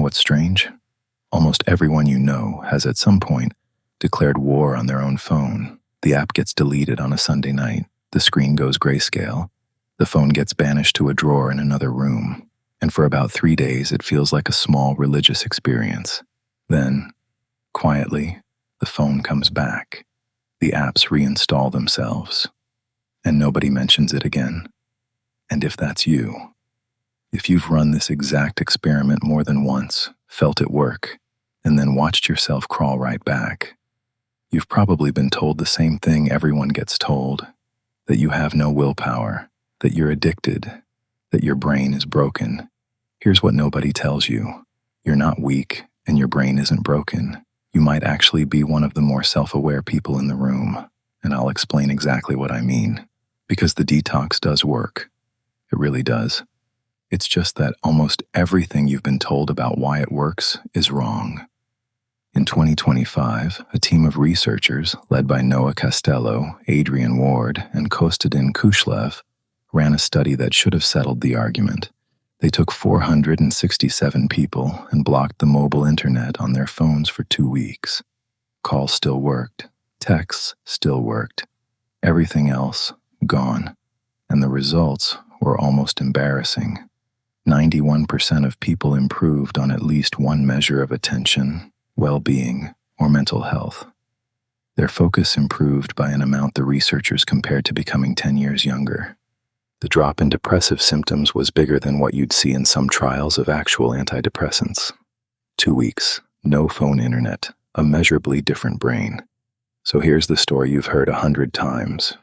what's strange? Almost everyone you know has at some point declared war on their own phone. The app gets deleted on a Sunday night, the screen goes grayscale, the phone gets banished to a drawer in another room, and for about 3 days it feels like a small religious experience. Then, quietly, the phone comes back. The apps reinstall themselves, and nobody mentions it again. And if that's you, if you've run this exact experiment more than once, felt it work, and then watched yourself crawl right back, you've probably been told the same thing everyone gets told, that you have no willpower, that you're addicted, that your brain is broken. Here's what nobody tells you. You're not weak, and your brain isn't broken. You might actually be one of the more self-aware people in the room, and I'll explain exactly what I mean. Because the detox does work. It really does. It's just that almost everything you've been told about why it works is wrong. In 2025, a team of researchers led by Noah Costello, Adrian Ward, and Kostadin Kushlev ran a study that should have settled the argument. They took 467 people and blocked the mobile internet on their phones for 2 weeks. Calls still worked. Texts still worked. Everything else, gone. And the results were almost embarrassing. 91% of people improved on at least one measure of attention, well-being, or mental health. Their focus improved by an amount the researchers compared to becoming 10 years younger. The drop in depressive symptoms was bigger than what you'd see in some trials of actual antidepressants. 2 weeks, no phone internet, a measurably different brain. So here's the story you've heard 100 times.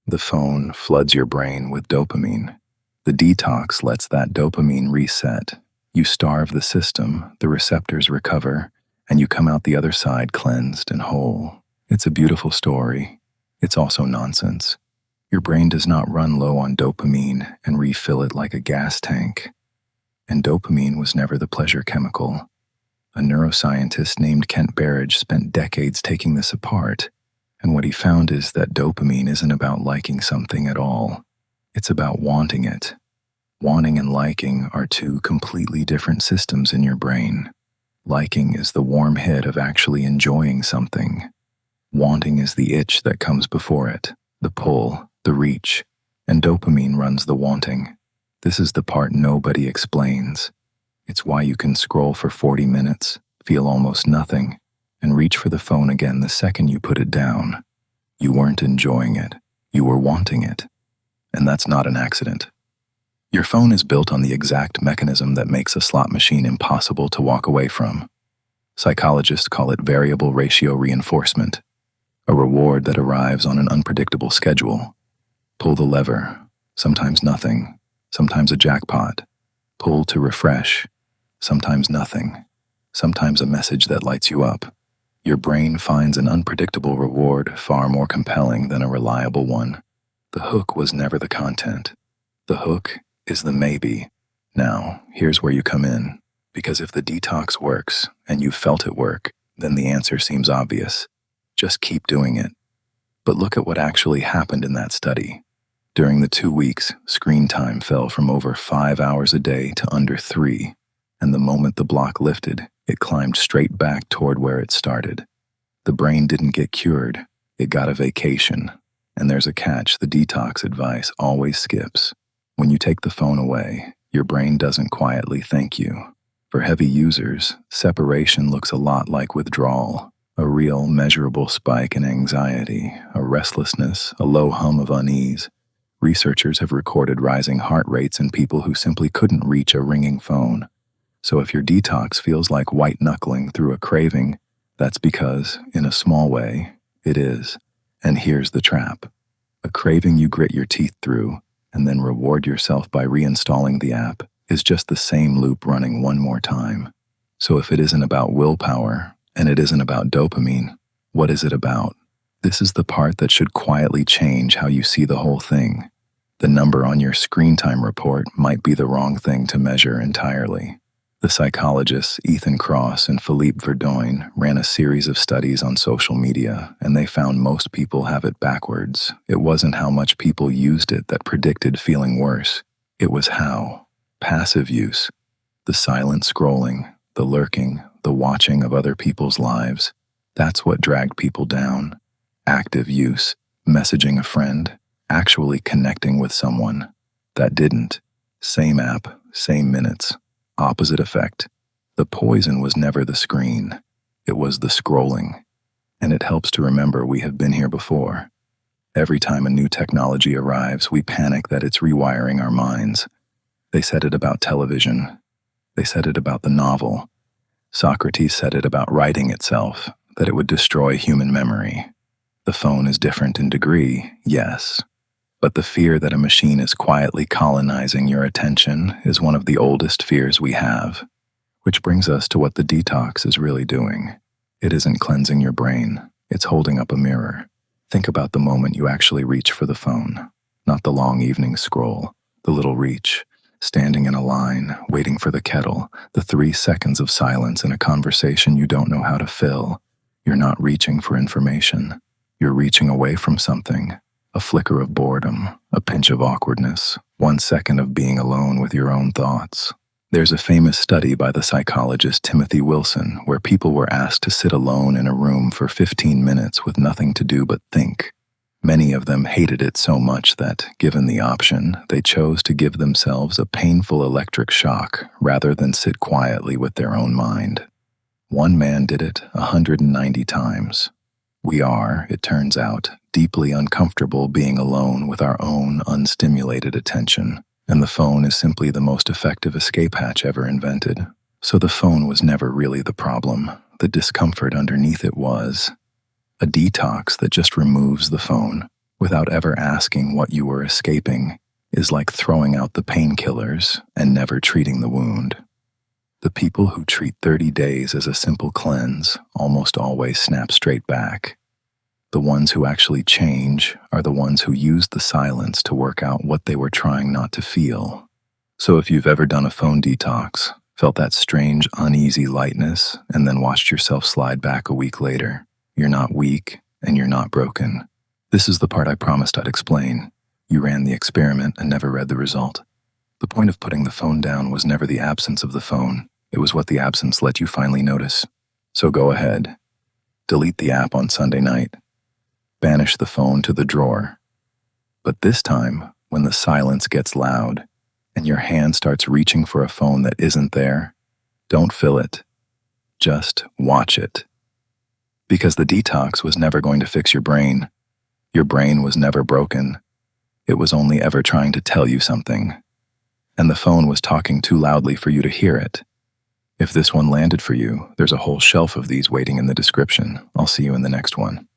The phone floods your brain with dopamine. The detox lets that dopamine reset. You starve the system, the receptors recover, and you come out the other side cleansed and whole. It's a beautiful story. It's also nonsense. Your brain does not run low on dopamine and refill it like a gas tank. And dopamine was never the pleasure chemical. A neuroscientist named Berridge spent decades taking this apart, and what he found is that dopamine isn't about liking something at all. It's about wanting it. Wanting and liking are two completely different systems in your brain. Liking is the warm hit of actually enjoying something. Wanting is the itch that comes before it, the pull, the reach, and dopamine runs the wanting. This is the part nobody explains. It's why you can scroll for 40 minutes, feel almost nothing, and reach for the phone again the second you put it down. You weren't enjoying it. You were wanting it. And that's not an accident. Your phone is built on the exact mechanism that makes a slot machine impossible to walk away from. Psychologists call it variable ratio reinforcement, a reward that arrives on an unpredictable schedule. Pull the lever, sometimes nothing, sometimes a jackpot. Pull to refresh, sometimes nothing, sometimes a message that lights you up. Your brain finds an unpredictable reward far more compelling than a reliable one. The hook was never the content. The hook is the maybe. Now, here's where you come in. Because if the detox works, and you've felt it work, then the answer seems obvious. Just keep doing it. But look at what actually happened in that study. During the 2 weeks, screen time fell from over 5 hours a day to under 3, and the moment the block lifted, it climbed straight back toward where it started. The brain didn't get cured, it got a vacation. And there's a catch: the detox advice always skips. When you take the phone away, your brain doesn't quietly thank you. For heavy users, separation looks a lot like withdrawal, a real measurable spike in anxiety, a restlessness, a low hum of unease. Researchers have recorded rising heart rates in people who simply couldn't reach a ringing phone. So if your detox feels like white-knuckling through a craving, that's because, in a small way, it is. And here's the trap. A craving you grit your teeth through and then reward yourself by reinstalling the app is just the same loop running one more time. So if it isn't about willpower and it isn't about dopamine, what is it about? This is the part that should quietly change how you see the whole thing. The number on your screen time report might be the wrong thing to measure entirely. The psychologists Ethan Kross and Philippe Verdouin ran a series of studies on social media, and they found most people have it backwards. It wasn't how much people used it that predicted feeling worse. It was how. Passive use. The silent scrolling, the lurking, the watching of other people's lives. That's what dragged people down. Active use, messaging a friend, actually connecting with someone. That didn't. Same app, same minutes, opposite effect. The poison was never the screen. It was the scrolling. And it helps to remember we have been here before. Every time a new technology arrives, we panic that it's rewiring our minds. They said it about television. They said it about the novel. Socrates said it about writing itself, that it would destroy human memory. The phone is different in degree, yes, but the fear that a machine is quietly colonizing your attention is one of the oldest fears we have. Which brings us to what the detox is really doing. It isn't cleansing your brain, it's holding up a mirror. Think about the moment you actually reach for the phone, not the long evening scroll, the little reach, standing in a line, waiting for the kettle, the 3 seconds of silence in a conversation you don't know how to fill. You're not reaching for information. You're reaching away from something. A flicker of boredom, a pinch of awkwardness, 1 second of being alone with your own thoughts. There's a famous study by the psychologist Timothy Wilson where people were asked to sit alone in a room for 15 minutes with nothing to do but think. Many of them hated it so much that, given the option, they chose to give themselves a painful electric shock rather than sit quietly with their own mind. One man did it 190 times. We are, it turns out, deeply uncomfortable being alone with our own unstimulated attention, and the phone is simply the most effective escape hatch ever invented. So the phone was never really the problem. The discomfort underneath it was. A detox that just removes the phone without ever asking what you were escaping is like throwing out the painkillers and never treating the wound. The people who treat 30 days as a simple cleanse almost always snap straight back. The ones who actually change are the ones who use the silence to work out what they were trying not to feel. So if you've ever done a phone detox, felt that strange, uneasy lightness, and then watched yourself slide back a week later, you're not weak and you're not broken. This is the part I promised I'd explain. You ran the experiment and never read the result. The point of putting the phone down was never the absence of the phone. It was what the absence let you finally notice. So go ahead. Delete the app on Sunday night. Banish the phone to the drawer. But this time, when the silence gets loud and your hand starts reaching for a phone that isn't there, don't fill it. Just watch it. Because the detox was never going to fix your brain. Your brain was never broken. It was only ever trying to tell you something. And the phone was talking too loudly for you to hear it. If this one landed for you, there's a whole shelf of these waiting in the description. I'll see you in the next one.